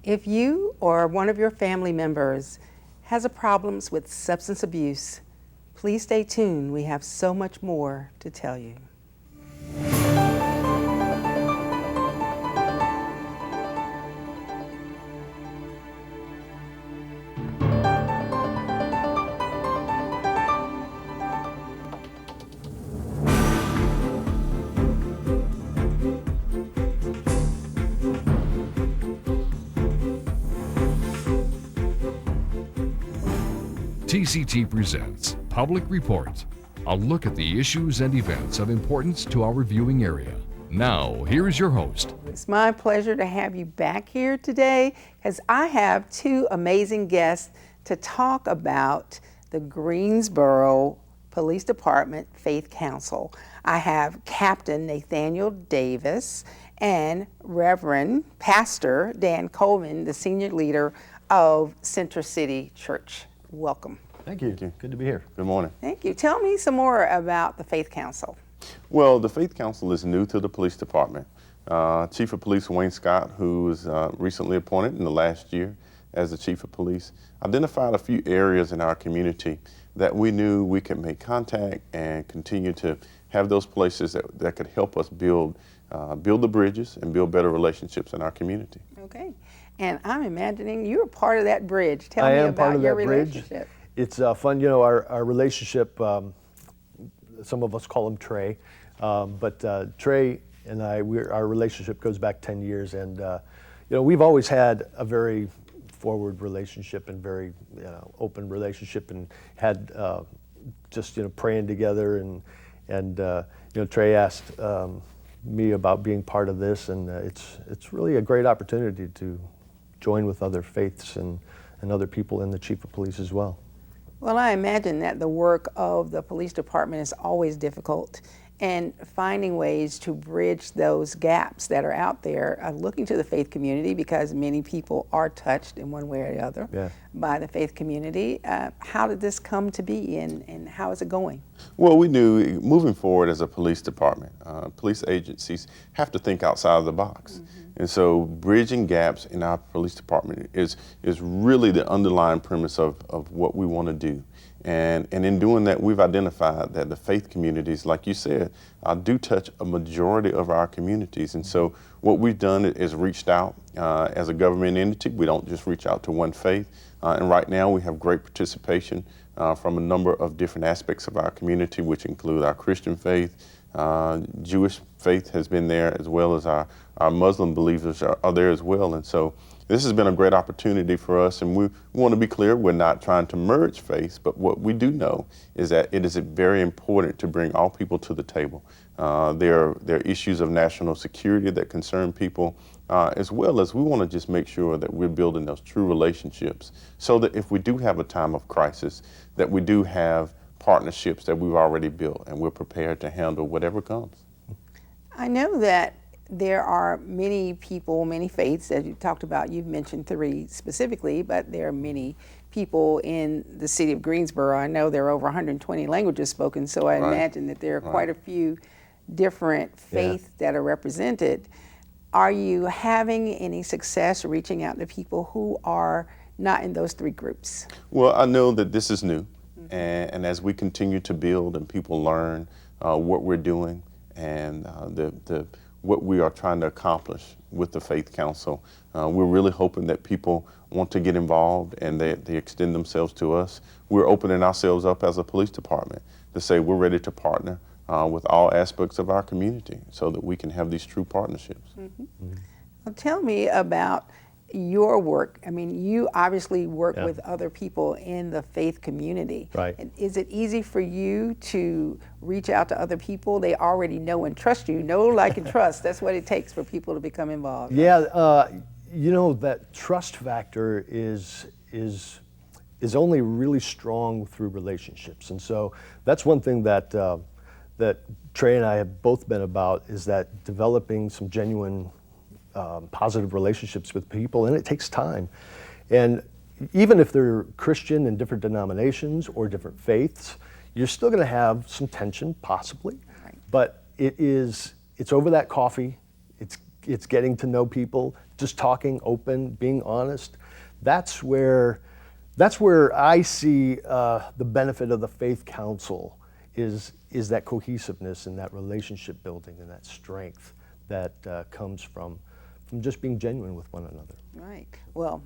If you or one of your family members has a problems with substance abuse, please stay tuned. We have so much more to tell you. TCT presents Public Report, a look at the issues and events of importance to our viewing area. Now, here is your host. It's my pleasure to have you back here today because I have two amazing guests to talk about the Greensboro Police Department Faith Council. I have Captain Nathaniel Davis and Reverend Pastor Dan Coleman, the senior leader of Center City Church. Welcome. Thank you. Good to be here. Good morning. Thank you. Tell me some more about the Faith Council. Well, the Faith Council is new to the police department. Chief of Police Wayne Scott, who was recently appointed in the last year as the Chief of Police, identified a few areas in our community that we knew we could make contact and continue to have those places that could help us build the bridges and build better relationships in our community. Okay. And I'm imagining you're part of that bridge. Tell me about your relationship. It's fun, you know, our relationship, some of us call him Trey, but Trey and our relationship goes back 10 years, and you know, we've always had a very forward relationship and very open relationship, and had just praying together, and Trey asked me about being part of this, and it's really a great opportunity to join with other faiths and other people in the Chief of Police as well. Well, I imagine that the work of the police department is always difficult, and finding ways to bridge those gaps that are out there, looking to the faith community, because many people are touched in one way or the other by the faith community. How did this come to be, and how is it going? Well, we knew moving forward as a police department, police agencies have to think outside of the box. Mm-hmm. And so bridging gaps in our police department is really the underlying premise of what we want to do. And in doing that, we've identified that the faith communities, like you said, do touch a majority of our communities. And so what we've done is reached out as a government entity. We don't just reach out to one faith. And right now we have great participation from a number of different aspects of our community, which include our Christian faith, Jewish faith has been there, as well as our Muslim believers are there as well. And so this has been a great opportunity for us, and we want to be clear, we're not trying to merge faiths, but what we do know is that it is very important to bring all people to the table. There are issues of national security that concern people, as well as we want to just make sure that we're building those true relationships, so that if we do have a time of crisis, that we do have partnerships that we've already built, and we're prepared to handle whatever comes. I know that there are many people, many faiths, as you talked about. You've mentioned 3 specifically, but there are many people in the city of Greensboro. I know there are over 120 languages spoken, so I imagine that there are quite a few different faiths that are represented. Are you having any success reaching out to people who are not in those 3 groups? Well, I know that this is new, and as we continue to build and people learn what we're doing and what we are trying to accomplish with the Faith Council, we're really hoping that people want to get involved and they extend themselves to us. We're opening ourselves up as a police department to say we're ready to partner with all aspects of our community so that we can have these true partnerships. Mm-hmm. Mm-hmm. Well, tell me about your work. I mean, you obviously work with other people in the faith community. Right. And is it easy for you to reach out to other people? They already know and trust you. Know, like, and trust. That's what it takes for people to become involved. Yeah, you know, that trust factor is only really strong through relationships. And so that's one thing that that Trey and I have both been about, is that developing some genuine positive relationships with people, and it takes time. And even if they're Christian in different denominations or different faiths, you're still going to have some tension, possibly. Right. But it's over that coffee. it's getting to know people, just talking open, being honest. That's where I see the benefit of the Faith Council is that cohesiveness and that relationship building and that strength that comes from just being genuine with one another. Right. Well,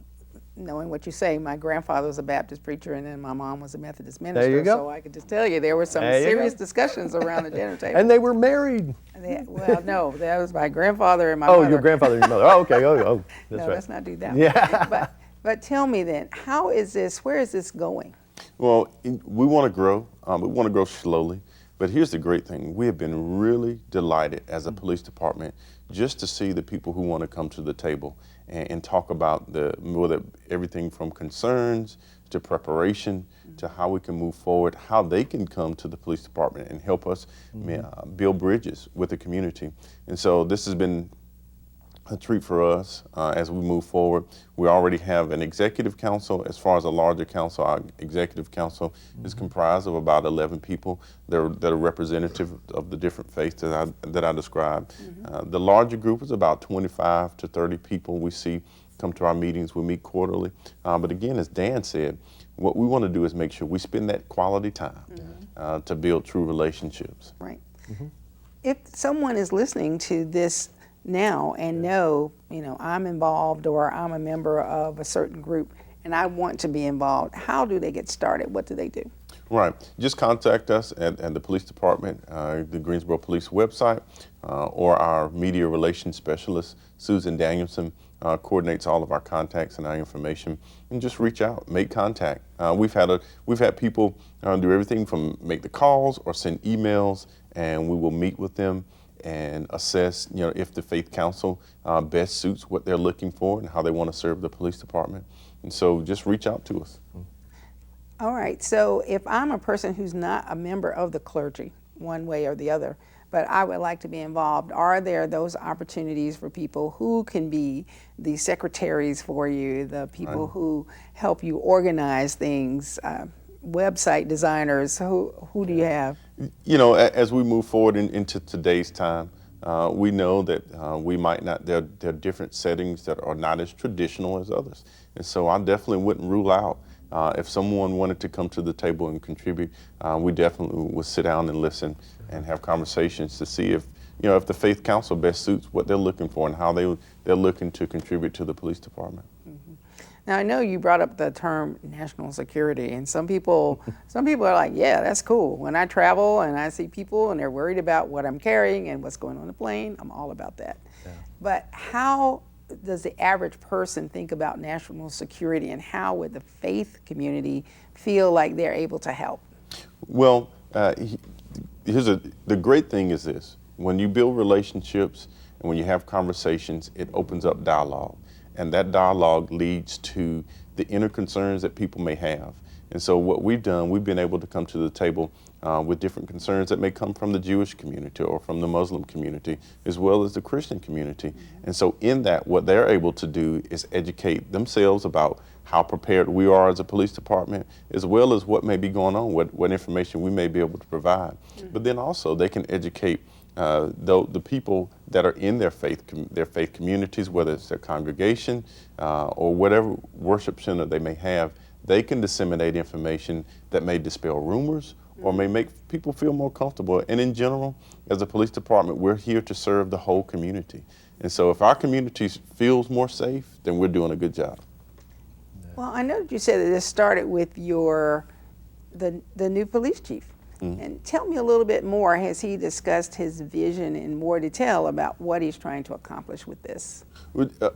knowing what you say, my grandfather was a Baptist preacher and then my mom was a Methodist minister. There you go. So I could just tell you there were some There you serious go. discussions around the dinner table. And they were married. Well, no, that was my grandfather and my Oh, mother. your grandfather and your mother. Oh, okay. Oh, that's No, right. let's not do that. Yeah. But tell me then, how is this, where is this going? Well, we want to grow. We want to grow slowly. But here's the great thing. We have been really delighted as a police department just to see the people who want to come to the table and talk about everything from concerns to preparation to how we can move forward, how they can come to the police department and help us build bridges with the community. And so this has been a treat for us as we move forward. We already have an executive council. As far as a larger council, our executive council is comprised of about 11 people that are representative of the different faiths that I described. The larger group is about 25 to 30 people we see come to our meetings. We meet quarterly. But again, as Dan said, what we want to do is make sure we spend that quality time to build true relationships. Right. If someone is listening to this now and know, I'm involved or I'm a member of a certain group and I want to be involved, how do they get started? What do they do? Right. Just contact us at the police department, the Greensboro Police website, or our media relations specialist, Susan Danielson, coordinates all of our contacts and our information, and just reach out, make contact. We've had people do everything from make the calls or send emails, and we will meet with them and assess, if the Faith Council best suits what they're looking for and how they want to serve the police department. And so just reach out to us. All right, so if I'm a person who's not a member of the clergy, one way or the other, but I would like to be involved, are there those opportunities for people who can be the secretaries for you, the people who help you organize things, website designers? Who do you have? As we move forward into today's time, we know that we might not, there are different settings that are not as traditional as others. And so I definitely wouldn't rule out if someone wanted to come to the table and contribute, we definitely would sit down and listen and have conversations to see if the Faith Council best suits what they're looking for and how they're looking to contribute to the police department. Now I know you brought up the term national security, and some people are like, yeah, that's cool. When I travel and I see people and they're worried about what I'm carrying and what's going on the plane, I'm all about that. Yeah. But how does the average person think about national security, and how would the faith community feel like they're able to help? Well, the great thing is this: when you build relationships and when you have conversations, it opens up dialogue. And that dialogue leads to the inner concerns that people may have. And so what we've done, we've been able to come to the table with different concerns that may come from the Jewish community or from the Muslim community, as well as the Christian community. And so in that, what they're able to do is educate themselves about how prepared we are as a police department, as well as what may be going on, what information we may be able to provide. But then also they can educate the people that are in their faith communities, whether it's their congregation or whatever worship center they may have. They can disseminate information that may dispel rumors or may make people feel more comfortable. And in general, as a police department, we're here to serve the whole community. And so if our community feels more safe, then we're doing a good job. Well, I know that you said that this started with the new police chief. And tell me a little bit more. Has he discussed his vision in more detail about what he's trying to accomplish with this?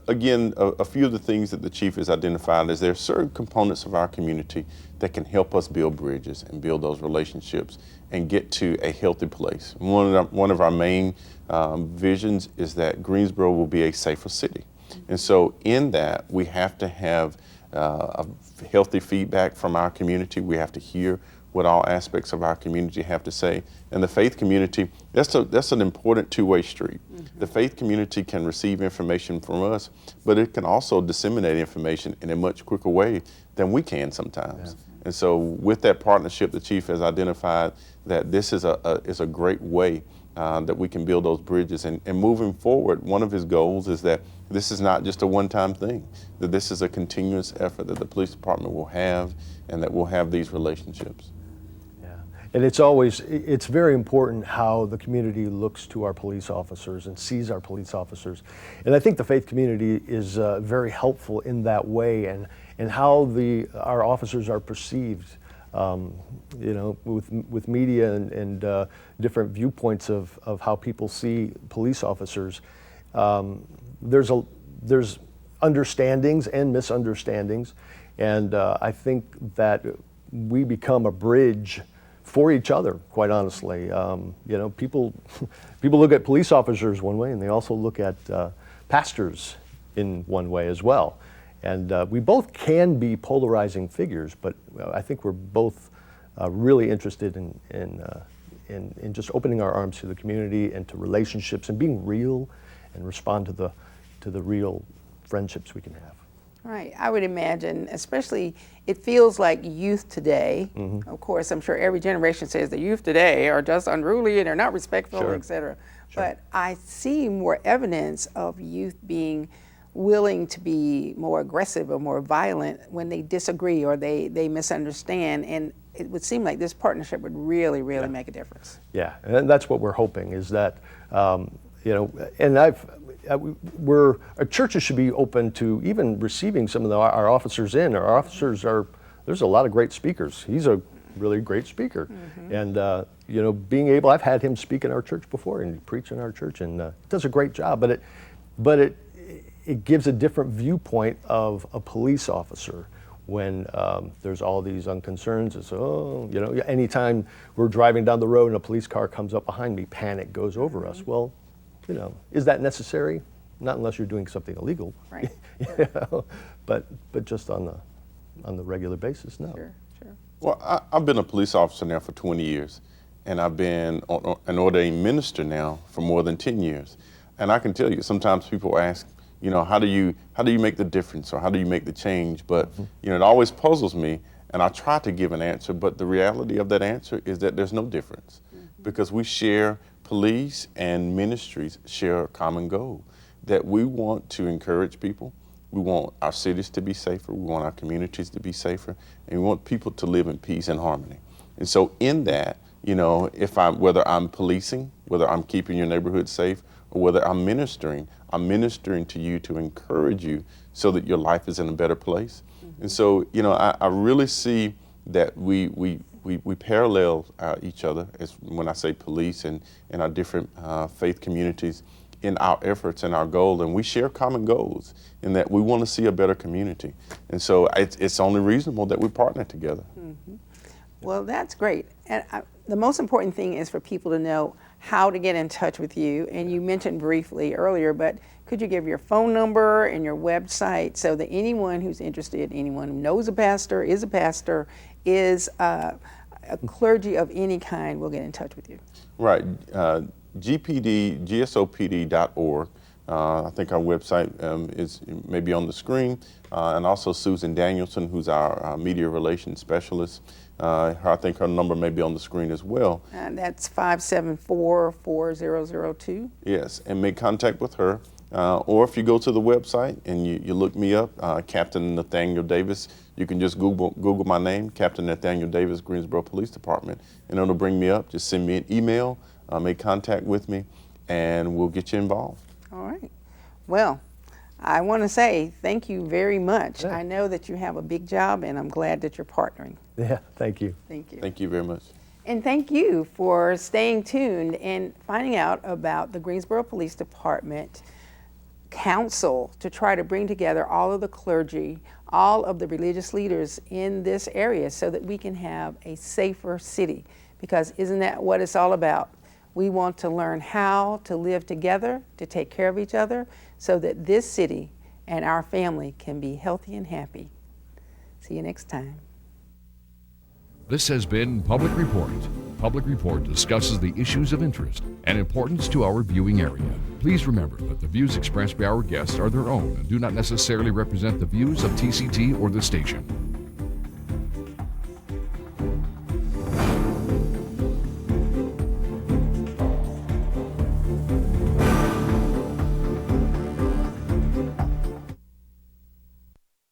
Again, a few of the things that the chief has identified is there are certain components of our community that can help us build bridges and build those relationships and get to a healthy place. One of our main visions is that Greensboro will be a safer city. And so in that, we have to have a healthy feedback from our community. We have to hear what all aspects of our community have to say. And the faith community, that's an important two-way street. The faith community can receive information from us, but it can also disseminate information in a much quicker way than we can sometimes. Yeah. And so with that partnership, the chief has identified that this is a great way that we can build those bridges. And moving forward, one of his goals is that this is not just a one-time thing, that this is a continuous effort that the police department will have, and that we'll have these relationships. Yeah, and it's very important how the community looks to our police officers and sees our police officers. And I think the faith community is very helpful in that way, and how our officers are perceived. With media and different viewpoints of how people see police officers, there's understandings and misunderstandings, and I think that we become a bridge for each other, quite honestly. People look at police officers one way, and they also look at pastors in one way as well. And we both can be polarizing figures, but I think we're both really interested in just opening our arms to the community and to relationships and being real and respond to the real friendships we can have. Right. I would imagine, especially, it feels like youth today. Of course, I'm sure every generation says the youth today are just unruly and they're not respectful, Sure. et cetera. Sure. But I see more evidence of youth being willing to be more aggressive or more violent when they disagree or they misunderstand. And it would seem like this partnership would really make a difference. Yeah, and that's what we're hoping, is that, and our churches should be open to even receiving some of our officers in. Our officers there's a lot of great speakers. He's a really great speaker. And, being able, I've had him speak in our church before and preach in our church, and does a great job, but it gives a different viewpoint of a police officer when there's all these unconcerns. It's, anytime we're driving down the road and a police car comes up behind me, panic goes over us. Well, is that necessary? Not unless you're doing something illegal. Right. But just on the regular basis, no. Sure. Well, I've been a police officer now for 20 years, and I've been an ordained minister now for more than 10 years. And I can tell you, sometimes people ask, how do you make the difference, or how do you make the change? But it always puzzles me, and I try to give an answer, but the reality of that answer is that there's no difference, because we share, police and ministries share a common goal, that we want to encourage people. We want our cities to be safer, we want our communities to be safer, and we want people to live in peace and harmony. And so in that, whether I'm policing, whether I'm keeping your neighborhood safe, or whether I'm ministering to you to encourage you so that your life is in a better place. And so, I really see that we parallel each other, as when I say police and our different faith communities, in our efforts and our goal, and we share common goals in that we want to see a better community. And so it's only reasonable that we partner together. Well, that's great. And the most important thing is for people to know how to get in touch with you. And you mentioned briefly earlier, but could you give your phone number and your website so that anyone who's interested, anyone who knows a pastor, is a clergy of any kind, will get in touch with you? Right. GSOPD.org. I think our website is maybe on the screen, and also Susan Danielson, who's our media relations specialist. I think her number may be on the screen as well. And that's 574-4002. Yes, and make contact with her. Or if you go to the website and you look me up, Captain Nathaniel Davis, you can just Google my name, Captain Nathaniel Davis, Greensboro Police Department, and it'll bring me up. Just send me an email, make contact with me, and we'll get you involved. All right. Well, I want to say thank you very much. Yeah. I know that you have a big job, and I'm glad that you're partnering. Yeah, thank you. Thank you. Thank you very much. And thank you for staying tuned and finding out about the Greensboro Police Department Council to try to bring together all of the clergy, all of the religious leaders in this area so that we can have a safer city. Because isn't that what it's all about? We want to learn how to live together, to take care of each other, so that this city and our family can be healthy and happy. See you next time. This has been Public Report. Public Report discusses the issues of interest and importance to our viewing area. Please remember that the views expressed by our guests are their own and do not necessarily represent the views of TCT or the station.